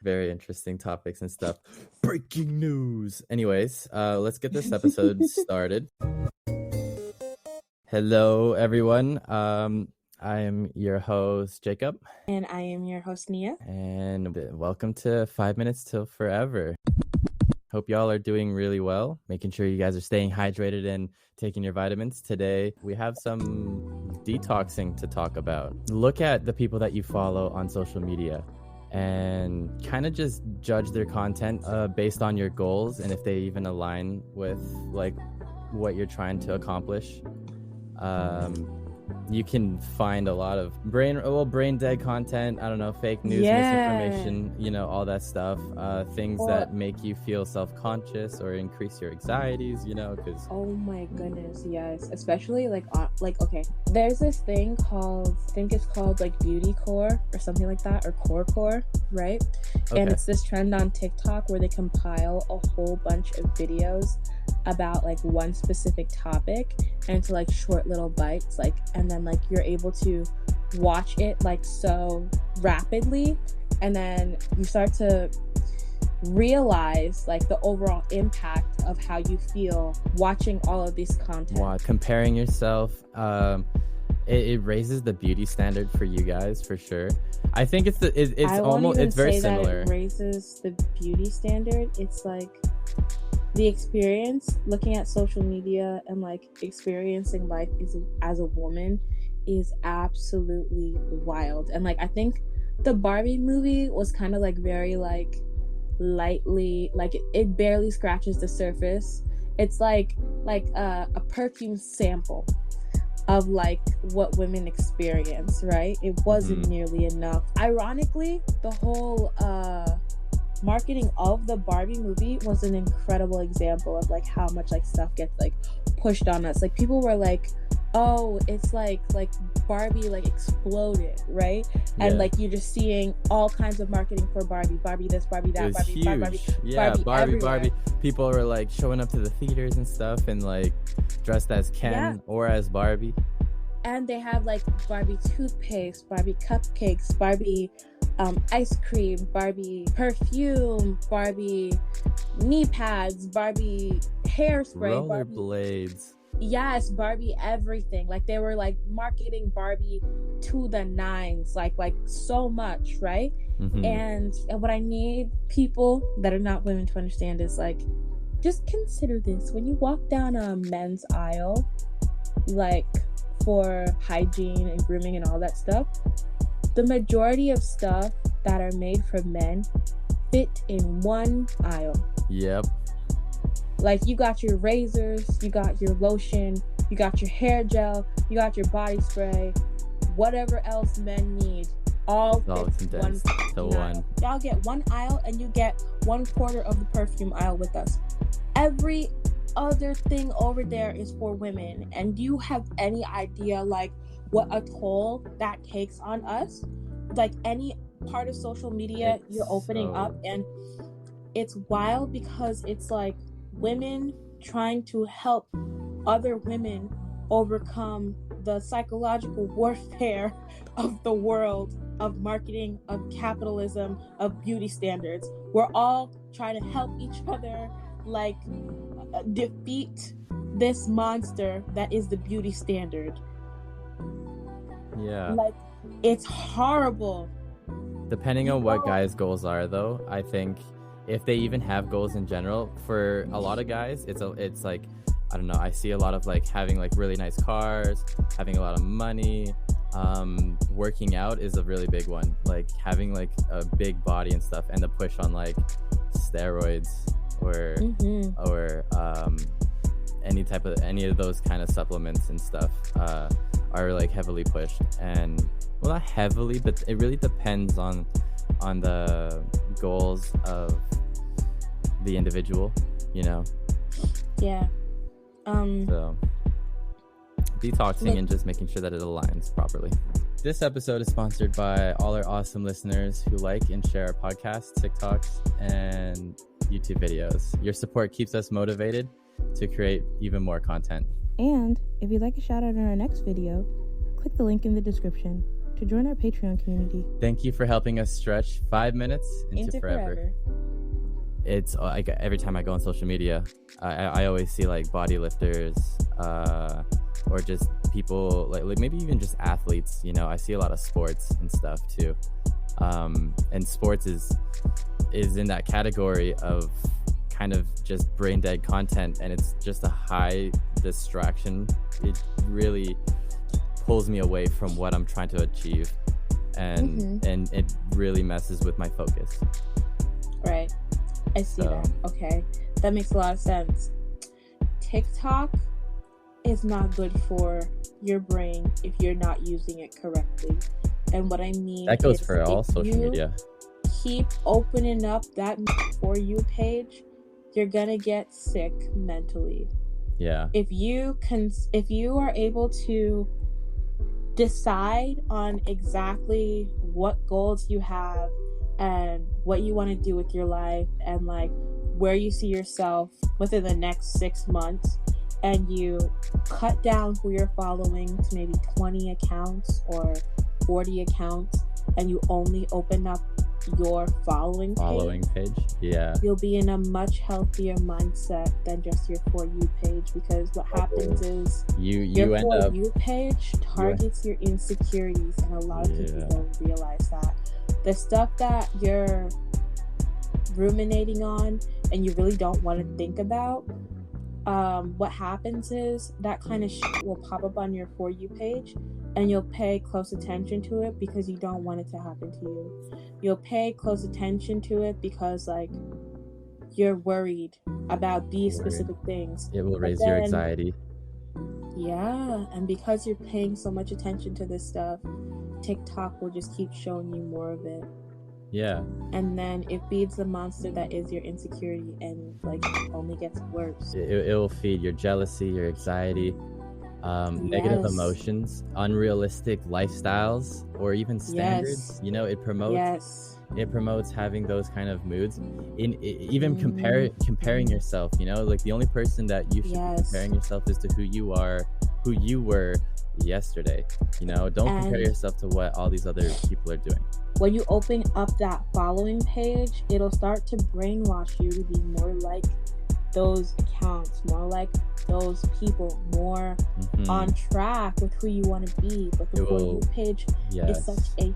very interesting topics and stuff. Breaking news. Anyways, let's get this episode started. Hello, everyone. I am your host, Jacob. And I am your host, Nia. And welcome to 5 Minutes Till Forever. Hope y'all are doing really well, making sure you guys are staying hydrated and taking your vitamins. Today, we have some detoxing to talk about. Look at the people that you follow on social media and kind of just judge their content based on your goals and if they even align with like what you're trying to accomplish. You can find a lot of brain dead content. I don't know, fake news, misinformation, all that stuff. Things that make you feel self-conscious or increase your anxieties, because... Oh my goodness, yes. Especially okay, there's this thing called, I think it's called like beauty core or something like that, or core, right? Okay. And it's this trend on TikTok where they compile a whole bunch of videos about like one specific topic into like short little bites, and then like you're able to watch it like so rapidly, and then you start to realize like the overall impact of how you feel watching all of this content. Wow, comparing yourself, it raises the beauty standard for you guys for sure. I think it's very similar. It raises the beauty standard. It's like the experience looking at social media and like experiencing life as a woman is absolutely wild. And like I think the Barbie movie was kind of like very like lightly, like it barely scratches the surface. It's like a perfume sample of like what women experience, right? It wasn't nearly enough. Ironically, the whole marketing of the Barbie movie was an incredible example of like how much like stuff gets like pushed on us. Like people were like, oh, it's like Barbie like exploded, right? Yeah. And like you're just seeing all kinds of marketing for Barbie this, Barbie that, Barbie, huge. Barbie. People were like showing up to the theaters and stuff and like dressed as Ken or as Barbie. And they have like Barbie toothpaste, Barbie cupcakes, Barbie ice cream, Barbie perfume, Barbie knee pads, Barbie hairspray, rollerblades. Yes, Barbie everything. Like they were like marketing Barbie to the nines, like so much, right? And what I need people that are not women to understand is like, just consider this: when you walk down a men's aisle, like for hygiene and grooming and all that stuff, the majority of stuff that are made for men fit in one aisle. Yep. Like you got your razors, you got your lotion, you got your hair gel, you got your body spray, whatever else men need, all fits one. Y'all get one aisle and you get 1/4 of the perfume aisle with us. Every other thing over there is for women. And do you have any idea like what a toll that takes on us? Like any part of social media you're opening up, and it's wild because it's like women trying to help other women overcome the psychological warfare of the world, of marketing, of capitalism, of beauty standards. We're all trying to help each other like defeat this monster that is the beauty standard. Yeah. Like, it's horrible. Depending on what guys' goals are, though, I think if they even have goals in general, for a lot of guys, it's like, I don't know, I see a lot of like having like really nice cars, having a lot of money, working out is a really big one. Like having like a big body and stuff, and the push on like steroids or any of those kind of supplements and stuff are like heavily pushed. And well, not heavily, but it really depends on the goals of the individual, Yeah. So detoxing and just making sure that it aligns properly. This episode is sponsored by all our awesome listeners who like and share our podcasts, TikToks, and YouTube videos. Your support keeps us motivated to create even more content. And if you'd like a shout out in our next video, click the link in the description. to join our Patreon community. Thank you for helping us stretch 5 minutes into forever. It's like every time I go on social media, I always see like body lifters, or just people like maybe even just athletes. You know, I see a lot of sports and stuff too. And sports is in that category of kind of just brain dead content, and it's just a high distraction. It really pulls me away from what I'm trying to achieve, and it really messes with my focus. Right. I see that. Okay. That makes a lot of sense. TikTok is not good for your brain if you're not using it correctly. And what I mean, that goes for all social media. Keep opening up that For You page, you're gonna get sick mentally. Yeah. If you are able to decide on exactly what goals you have and what you want to do with your life, and like where you see yourself within the next 6 months, and you cut down who you're following to maybe 20 accounts or 40 accounts, and you only open up your following page, yeah, you'll be in a much healthier mindset than just your For You page, because what happens is your For You page targets your insecurities, and a lot of people don't realize that. The stuff that you're ruminating on and you really don't want to think about, what happens is that kind of shit will pop up on your For You page, and you'll pay close attention to it because you don't want it to happen to you. You'll pay close attention to it because like you're worried about these specific things. It will raise your anxiety. Yeah, and because you're paying so much attention to this stuff, TikTok will just keep showing you more of it. Yeah. And then it feeds the monster that is your insecurity, and like it only gets worse. It will feed your jealousy, your anxiety, negative emotions, unrealistic lifestyles, or even standards. You know, it promotes having those kind of moods. Even comparing yourself, you know, like the only person that you should be comparing yourself is to who you were yesterday. You know, don't compare yourself to what all these other people are doing. When you open up that following page, it'll start to brainwash you to be more like those accounts, more like those people, more on track with who you want to be. But the For You page is such a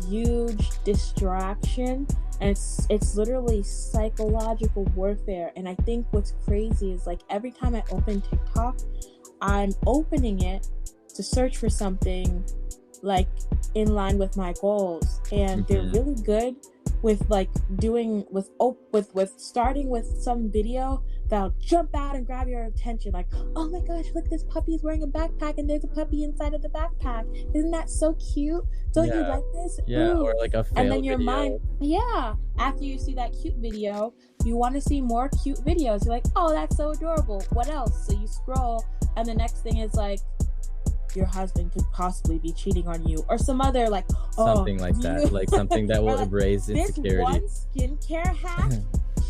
huge distraction, and it's literally psychological warfare. And I think what's crazy is like every time I open TikTok, I'm opening it to search for something like in line with my goals, and they're really good with like with starting with some video that'll jump out and grab your attention, like, oh my gosh, look, this puppy's wearing a backpack and there's a puppy inside of the backpack, isn't that so cute, don't you like this? Ooh. Or like a fail and then your video. mind after you see that cute video, you want to see more cute videos. You're like, oh, that's so adorable, what else? So you scroll, and the next thing is like, your husband could possibly be cheating on you, or some other like something like that, like something that will raise insecurity. This one skincare hack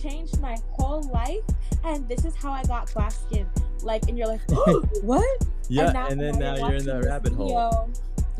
changed my whole life, and this is how I got glass skin. Like, and you're like, oh, what? Yeah, and then now you're in the rabbit hole.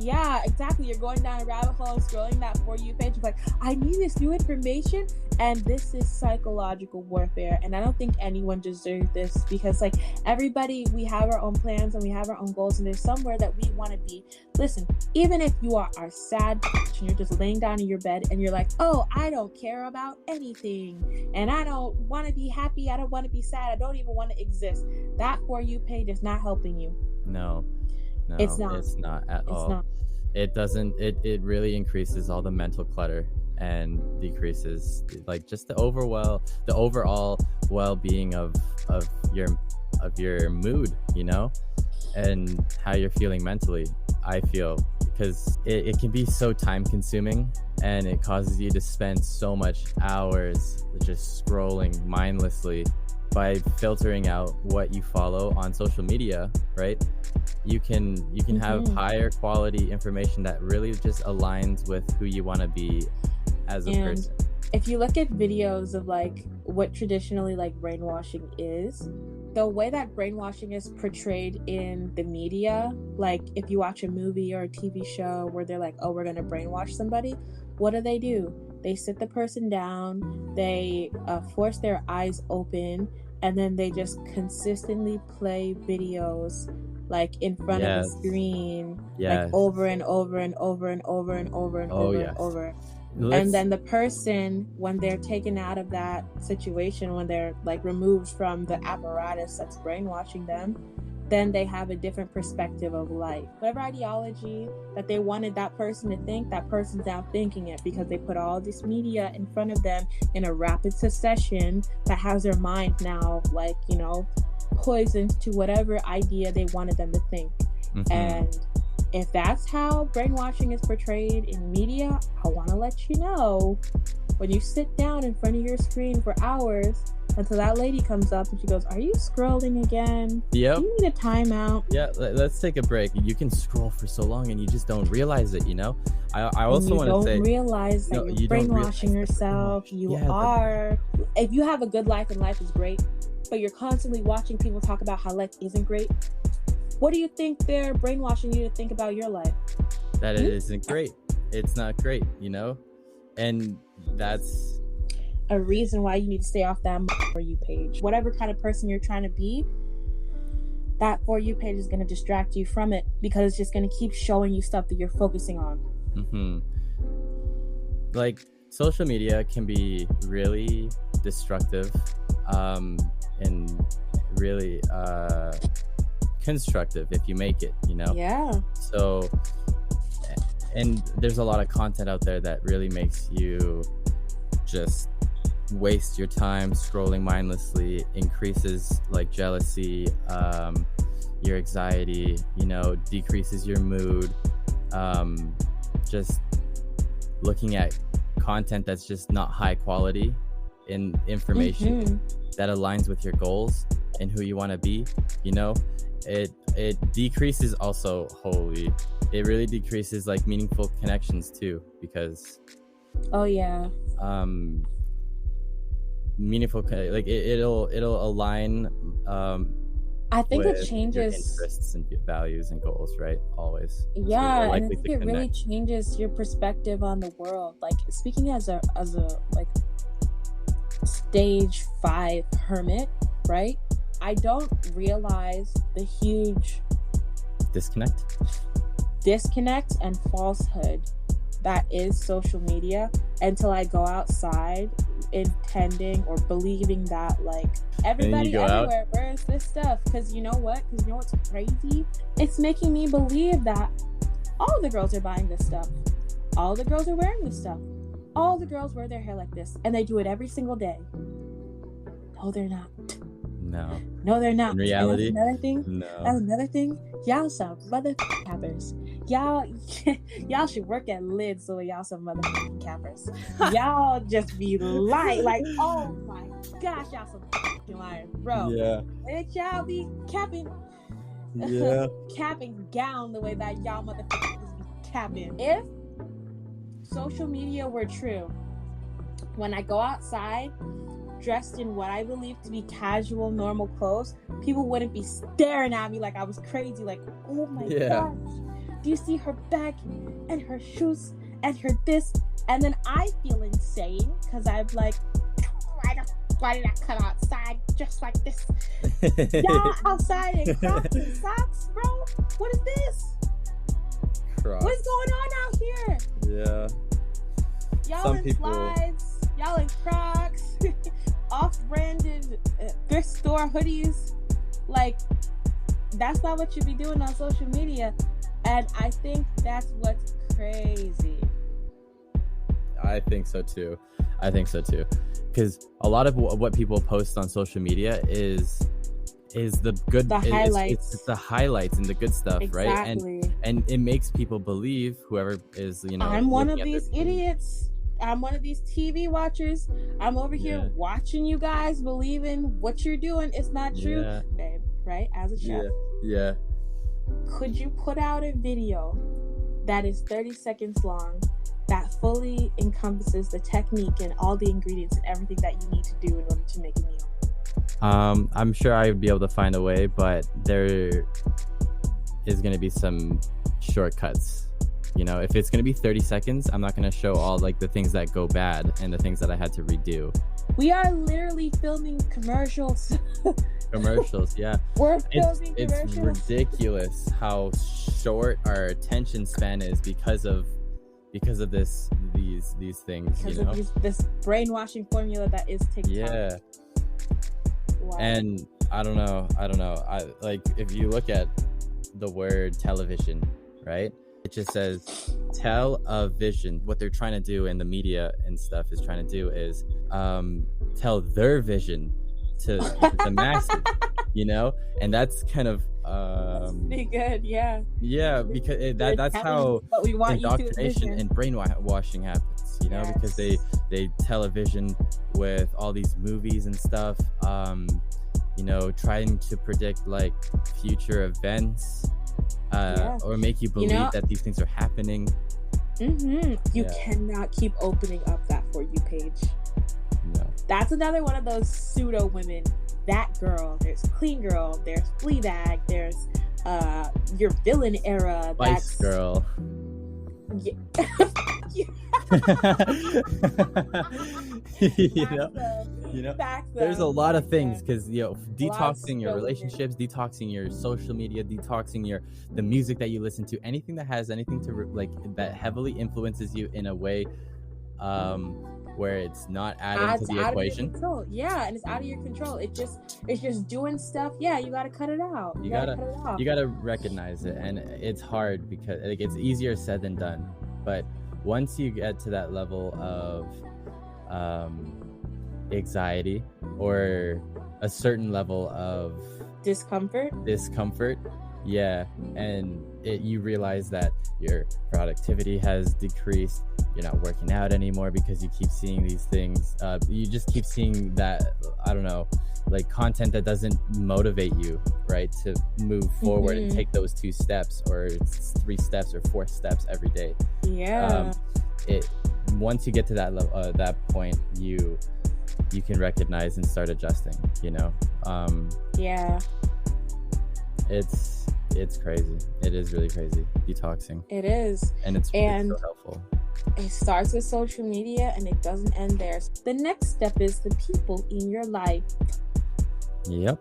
Yeah, exactly. You're going down a rabbit hole and scrolling that For You page. It's like, I need this new information, and this is psychological warfare. And I don't think anyone deserves this, because like everybody, we have our own plans and we have our own goals, and there's somewhere that we want to be. Listen, even if you are sad and you're just laying down in your bed and you're like, oh, I don't care about anything, and I don't want to be happy, I don't want to be sad, I don't even want to exist, that For You page is not helping you. No, it's not at all. It doesn't. It really increases all the mental clutter and decreases like just the overall well-being of your mood, you know, and how you're feeling mentally. I feel, because it can be so time consuming, and it causes you to spend so much hours just scrolling mindlessly. By filtering out what you follow on social media, right? You can have higher quality information that really just aligns with who you want to be as a person. If you look at videos of like what traditionally like brainwashing is, the way that brainwashing is portrayed in the media, like if you watch a movie or a TV show where they're like, oh, we're going to brainwash somebody, what do? They sit the person down, they force their eyes open, and then they just consistently play videos like in front of the screen, like over and over and over and over and over and over and over. And then the person, when they're taken out of that situation, when they're like removed from the apparatus that's brainwashing them, then they have a different perspective of life. Whatever ideology that they wanted that person to think, that person's now thinking it, because they put all this media in front of them in a rapid succession that has their mind now, like, you know, poisoned to whatever idea they wanted them to think. And if that's how brainwashing is portrayed in media, I want to let you know, when you sit down in front of your screen for hours until that lady comes up and she goes, are you scrolling again? Yep. Do you need a timeout? Yeah, let's take a break. You can scroll for so long and you just don't realize it, you know? I also want to say... You don't realize that you're brainwashing yourself. You are. If you have a good life and life is great, but you're constantly watching people talk about how life isn't great, what do you think they're brainwashing you to think about your life? That it isn't great. It's not great, you know? And that's a reason why you need to stay off that For You page. Whatever kind of person you're trying to be, that For You page is going to distract you from it, because it's just going to keep showing you stuff that you're focusing on. Like, social media can be really destructive and really constructive if you make it, you know? Yeah. So, and there's a lot of content out there that really makes you just waste your time scrolling mindlessly, increases like jealousy, your anxiety, you know, decreases your mood. Just looking at content that's just not high quality in information that aligns with your goals and who you want to be, you know, it decreases also it really decreases like meaningful connections too, because meaningful, like it'll align I think it changes your interests and values and goals, right? Always. Yeah, and I think it really changes your perspective on the world. Like, speaking as a like stage 5 hermit, right? I don't realize the huge disconnect and falsehood that is social media until I go outside intending or believing that, like, everybody everywhere wears this stuff. Because you know what's crazy? It's making me believe that all the girls are buying this stuff, all the girls are wearing this stuff, all the girls wear their hair like this, and they do it every single day. No, they're not. No, they're not. In reality, that's another thing. Y'all some motherfucking cappers. Y'all should work at Lids, so y'all some motherfucking cappers. Y'all just be lying. Like, oh my gosh, y'all some fucking lying, bro. Yeah. And y'all be capping. Yeah. Capping gown the way that y'all motherfuckers be capping. If social media were true, when I go outside dressed in what I believe to be casual, normal clothes, people wouldn't be staring at me like I was crazy. Like, oh my gosh, do you see her bag and her shoes and her this? And then I feel insane because I'm like, why did I come outside just like this? Y'all outside in Crocs and socks, bro? What is this? Crocs. What's going on out here? Yeah. Y'all Some in people... slides, y'all in Crocs, off-branded thrift store hoodies. Like, that's not what you be doing on social media. And I think that's what's crazy. I think so too. Because a lot of what people post on social media is the good, highlights. It's the highlights and the good stuff, exactly. Right? And it makes people believe, whoever is, you know, I'm one of these idiots. I'm one of these TV watchers. I'm over here watching you guys, believing what you're doing is not true, babe. Right? As a chef. Yeah. Could you put out a video that is 30 seconds long that fully encompasses the technique and all the ingredients and everything that you need to do in order to make a meal? I'm sure I would be able to find a way, but there is going to be some shortcuts. You know, if it's going to be 30 seconds, I'm not going to show all like the things that go bad and the things that I had to redo. We are literally filming commercials. Commercials, yeah. We're filming commercials. It's ridiculous how short our attention span is because of these things. Because you know? of this brainwashing formula that is TikTok. Yeah. Wow. And I don't know. I like, if you look at the word television, right? It just says tell-a-vision. What they're trying to do, and the media and stuff is trying to do, is tell their vision to the masses, you know? And that's kind of pretty good, yeah. Yeah, because that's how indoctrination and brainwashing happens, you know? Yes. Because they tell a vision with all these movies and stuff, you know, trying to predict like future events, or make you believe that these things are happening. You cannot keep opening up that For You page. No. That's another one of those pseudo women. That girl. There's Clean Girl. There's Fleabag. There's your villain era. Vice Girl. Yeah. you know, there's a lot of things, because you know, detoxing your relationships, detoxing your social media, detoxing the music that you listen to, anything that has anything to like that heavily influences you in a way where it's not adding to the equation. Yeah, and it's out of your control. It's just doing stuff. Yeah, you gotta cut it out. You gotta recognize it, and it's hard because like, it's easier said than done. But once you get to that level of anxiety or a certain level of discomfort, yeah, and you realize that your productivity has decreased, you're not working out anymore because you keep seeing these things, you just keep seeing that, I don't know, like content that doesn't motivate you, right, to move forward and take those 2 steps or 3 steps or 4 steps every day. Once you get to that level, that point, you can recognize and start adjusting, you know. It's crazy. It is really crazy, detoxing. It is. And it's so helpful. It starts with social media and it doesn't end there. The next step is the people in your life. Yep.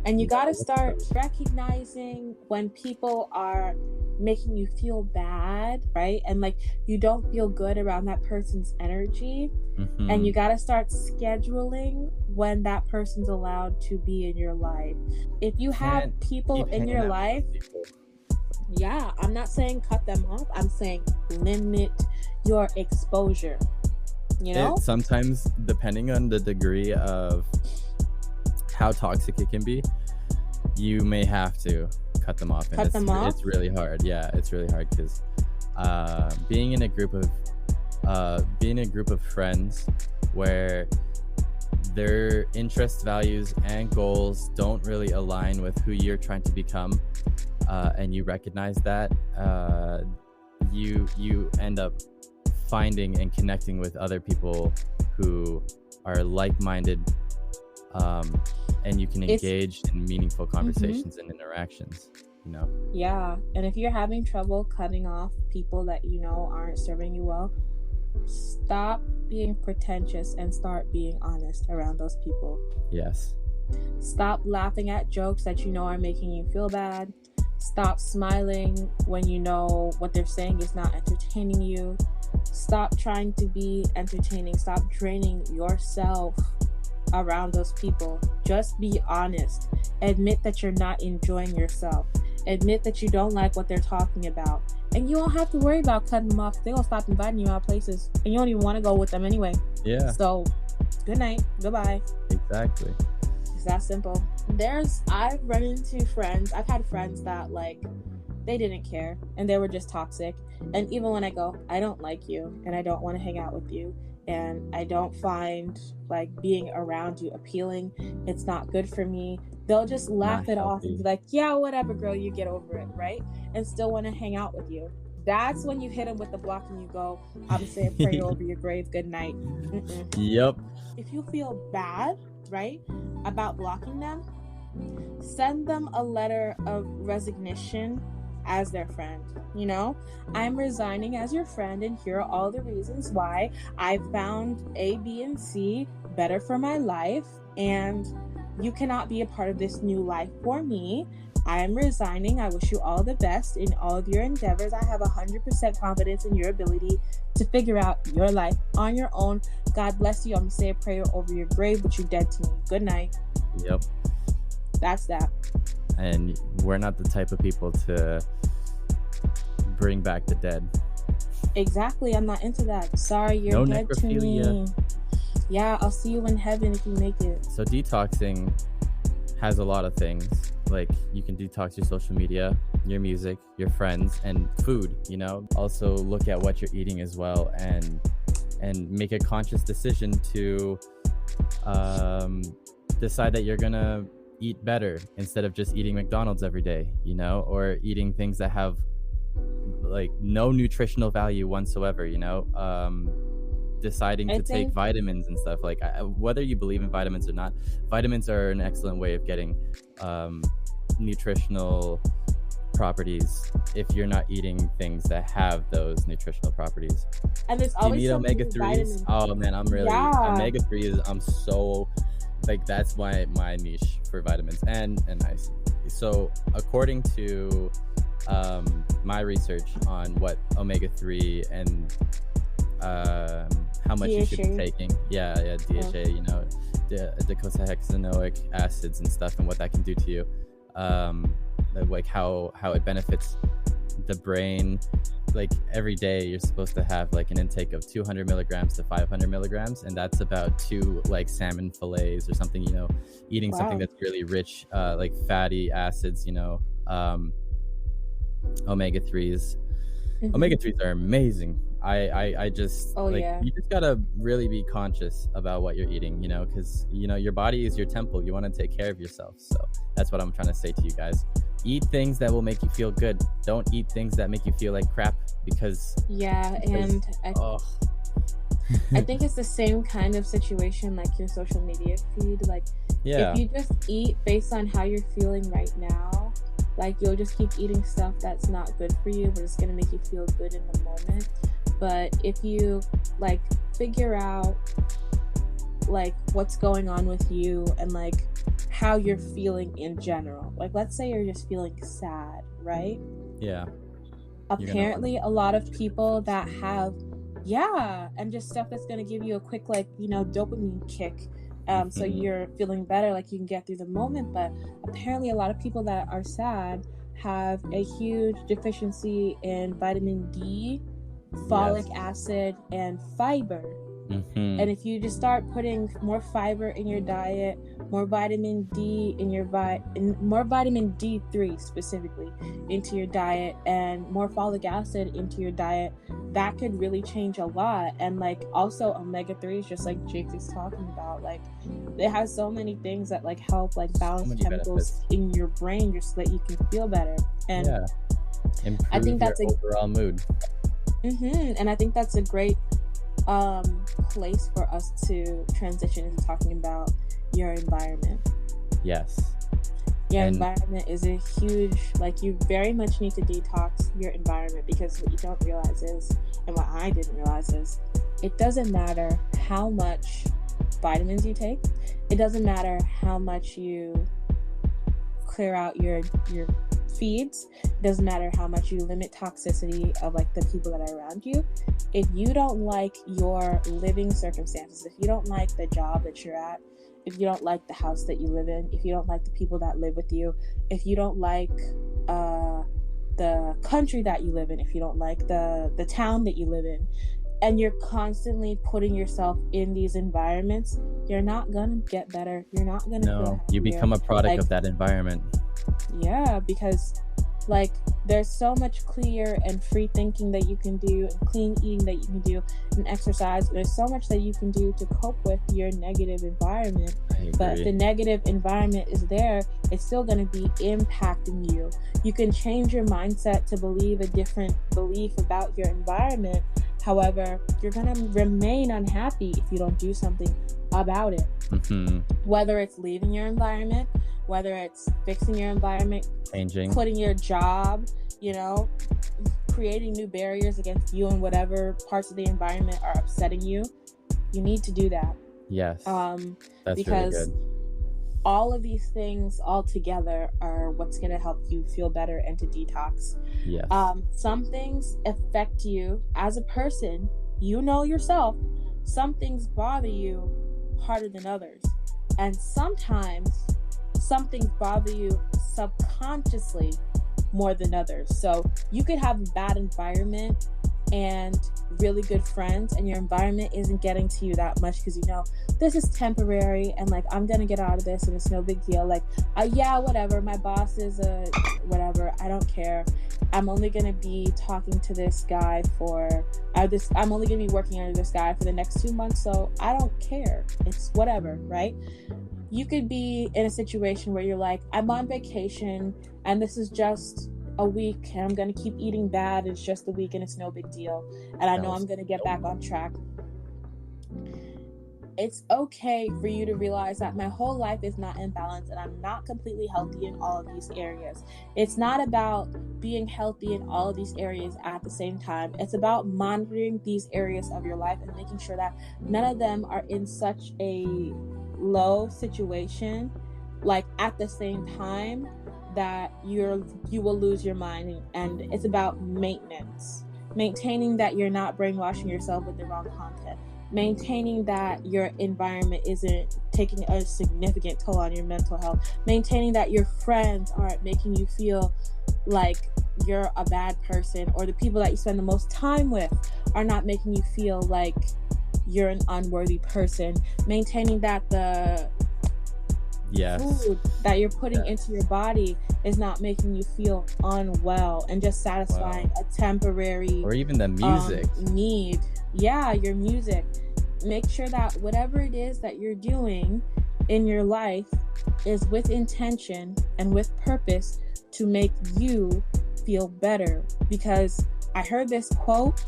And you got to start recognizing when people are making you feel bad, right? And like you don't feel good around that person's energy. And you got to start scheduling when that person's allowed to be in your life. If you have people in your life, I'm not saying cut them off. I'm saying limit your exposure. You know? Sometimes, depending on the degree of how toxic it can be, you may have to cut them off. It's really hard. Yeah, it's really hard because being in a group of friends where their interests, values, and goals don't really align with who you're trying to become, and you recognize that, you end up finding and connecting with other people who are like-minded, and you can engage in meaningful conversations and interactions, you know? Yeah, and if you're having trouble cutting off people that you know aren't serving you well, stop being pretentious and start being honest around those people. Yes. Stop laughing at jokes that you know are making you feel bad. Stop smiling when you know what they're saying is not entertaining you. Stop trying to be entertaining. Stop draining yourself around those people. Just be honest. Admit that you're not enjoying yourself. Admit that you don't like what they're talking about. And you don't have to worry about cutting them off. They're going to stop inviting you out places. And you don't even want to go with them anyway. Yeah. So, good night. Goodbye. Exactly. It's that simple. I've run into friends. I've had friends that, like, they didn't care. And they were just toxic. And even when I go, I don't like you. And I don't want to hang out with you. And I don't find, like, being around you appealing. It's not good for me. They'll just laugh it off and be like, yeah, whatever, girl, you get over it, right? And still want to hang out with you. That's when you hit them with the block and you go, I'm saying prayer over your grave, good night. Yep. If you feel bad right, about blocking them, send them a letter of resignation as their friend. You know, I'm resigning as your friend, and here are all the reasons why. I found A, B, and C better for my life, and you cannot be a part of this new life for me. I am resigning. I wish you all the best in all of your endeavors. I have 100% confidence in your ability to figure out your life on your own. God bless you. I'm going to say a prayer over your grave, but you're dead to me. Good night. Yep. That's that. And we're not the type of people to bring back the dead. Exactly. I'm not into that. Sorry, you're No dead necrophilia. to me. Yeah, I'll see you in heaven if you make it. So detoxing has a lot of things. Like, you can detox your social media, your music, your friends, and food, you know. Also look at what you're eating as well, and make a conscious decision to decide that you're gonna eat better instead of just eating McDonald's every day, you know, or eating things that have like no nutritional value whatsoever, you know. Deciding to take vitamins and stuff, like whether you believe in vitamins or not, vitamins are an excellent way of getting nutritional properties if you're not eating things that have those nutritional properties. And there's always omega-3s. Oh man, I'm really omega-3s. I'm so like, that's my niche for vitamins and ice. So according to my research on what omega-3 and how much you should be taking, DHA, you know, docosahexaenoic acids and stuff, and what that can do to you, like how it benefits the brain. Like, every day you're supposed to have like an intake of 200 milligrams to 500 milligrams, and that's about 2 like salmon fillets or something, you know, eating something that's really rich, like fatty acids, you know. Omega-3s. Mm-hmm. Omega-3s are amazing. I just you just gotta really be conscious about what you're eating, you know, because, you know, your body is your temple. You want to take care of yourself. So that's what I'm trying to say to you guys. Eat things that will make you feel good. Don't eat things that make you feel like crap, because I think it's the same kind of situation like your social media feed. Like, if you just eat based on how you're feeling right now, like, you'll just keep eating stuff that's not good for you, but it's gonna make you feel good in the moment. But if you like figure out like what's going on with you and like how you're feeling in general, like, let's say you're just feeling sad, right? Yeah. Apparently a lot of people that have and just stuff that's going to give you a quick, like, you know, dopamine kick, so you're feeling better, like you can get through the moment. But apparently a lot of people that are sad have a huge deficiency in vitamin D, folic acid, and fiber. And if you just start putting more fiber in your diet, more vitamin D in your more vitamin D3 specifically into your diet, and more folic acid into your diet, that could really change a lot. And like, also omega-3s, just like Jake is talking about, like, it has so many things that like help like balance chemicals in your brain just so that you can feel better. And improve I think that's your overall mood. And I think that's a great place for us to transition into talking about your environment. Yes. Your environment is a huge, like, you very much need to detox your environment, because what you don't realize is, and what I didn't realize is, it doesn't matter how much vitamins you take, it doesn't matter how much you clear out your feeds, it doesn't matter how much you limit toxicity of like the people that are around you. If you don't like your living circumstances, if you don't like the job that you're at, if you don't like the house that you live in, if you don't like the people that live with you, if you don't like the country that you live in, if you don't like the town that you live in, and you're constantly putting yourself in these environments, you're not gonna get better. You're not gonna feel happier. You become a product of that environment. Yeah, because like, there's so much clear and free thinking that you can do, and clean eating that you can do, and exercise. There's so much that you can do to cope with your negative environment. But if the negative environment is there, it's still going to be impacting you. You can change your mindset to believe a different belief about your environment. However, you're going to remain unhappy if you don't do something about it. Mm-hmm. Whether it's leaving your environment, whether it's fixing your environment, changing, quitting your job, you know, creating new barriers against you and whatever parts of the environment are upsetting you, you need to do that. Yes. That's because really good. All of these things all together are what's going to help you feel better and to detox. Yes. Some things affect you as a person. You know yourself. Some things bother you harder than others. And sometimes some things bother you subconsciously more than others. So you could have a bad environment and really good friends, and your environment isn't getting to you that much because you know this is temporary and like I'm gonna get out of this and it's no big deal. Like yeah, whatever, my boss is whatever, I don't care. I'm only gonna be talking to this guy for I'm only gonna be working under this guy for the next 2 months, so I don't care, it's whatever, right? You could be in a situation where you're like, I'm on vacation and this is just a week and I'm going to keep eating bad. It's just a week and it's no big deal. And I know I'm going to get back on track. It's okay for you to realize that my whole life is not in balance and I'm not completely healthy in all of these areas. It's not about being healthy in all of these areas at the same time. It's about monitoring these areas of your life and making sure that none of them are in such a low situation, like at the same time that you will lose your mind. And it's about maintaining that you're not brainwashing yourself with the wrong content, maintaining that your environment isn't taking a significant toll on your mental health, maintaining that your friends aren't making you feel like you're a bad person, or the people that you spend the most time with are not making you feel like you're an unworthy person, maintaining that the food that you're putting into your body is not making you feel unwell and just satisfying a temporary or even the music need. Yeah, your music. Make sure that whatever it is that you're doing in your life is with intention and with purpose to make you feel better. Because I heard this quote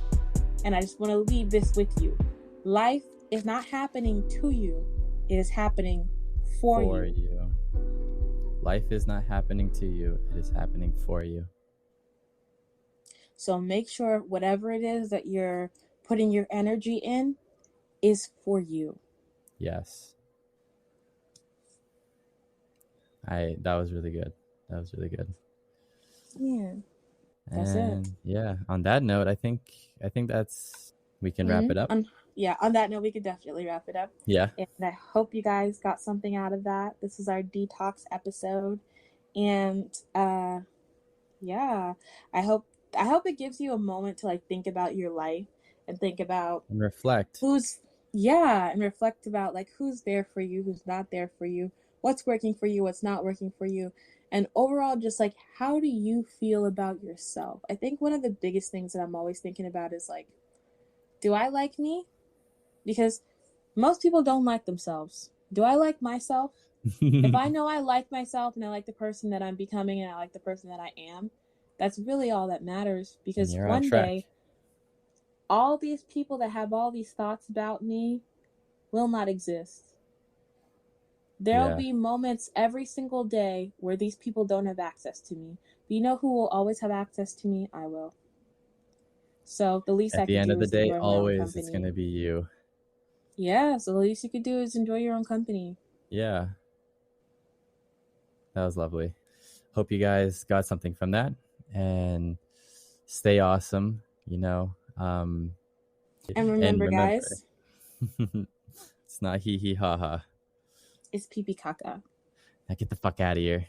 and I just want to leave this with you. Life is not happening to you, it is happening for you. Life is not happening to you, it is happening for you. So make sure whatever it is that you're putting your energy in is for you. Yes. That was really good. Yeah. That's it. Yeah, on that note, I think we can wrap it up. On that note, we could definitely wrap it up. Yeah. And I hope you guys got something out of that. This is our detox episode. And yeah, I hope it gives you a moment to like think about your life and think about and reflect. And reflect about like who's there for you, who's not there for you, what's working for you, what's not working for you. And overall, just like, how do you feel about yourself? I think one of the biggest things that I'm always thinking about is like, do I like me? Because most people don't like themselves. Do I like myself? If I know I like myself and I like the person that I'm becoming and I like the person that I am, that's really all that matters. Because one day, all these people that have all these thoughts about me will not exist. There'll be moments every single day where these people don't have access to me. But you know who will always have access to me? I will. So the least I can do is enjoy my own company. At the end of the day, always it's going to be you. Yeah, so the least you could do is enjoy your own company. Yeah. That was lovely. Hope you guys got something from that. And stay awesome, you know. And remember, guys. It's not hee hee ha ha. It's pee pee caca. Now get the fuck out of here.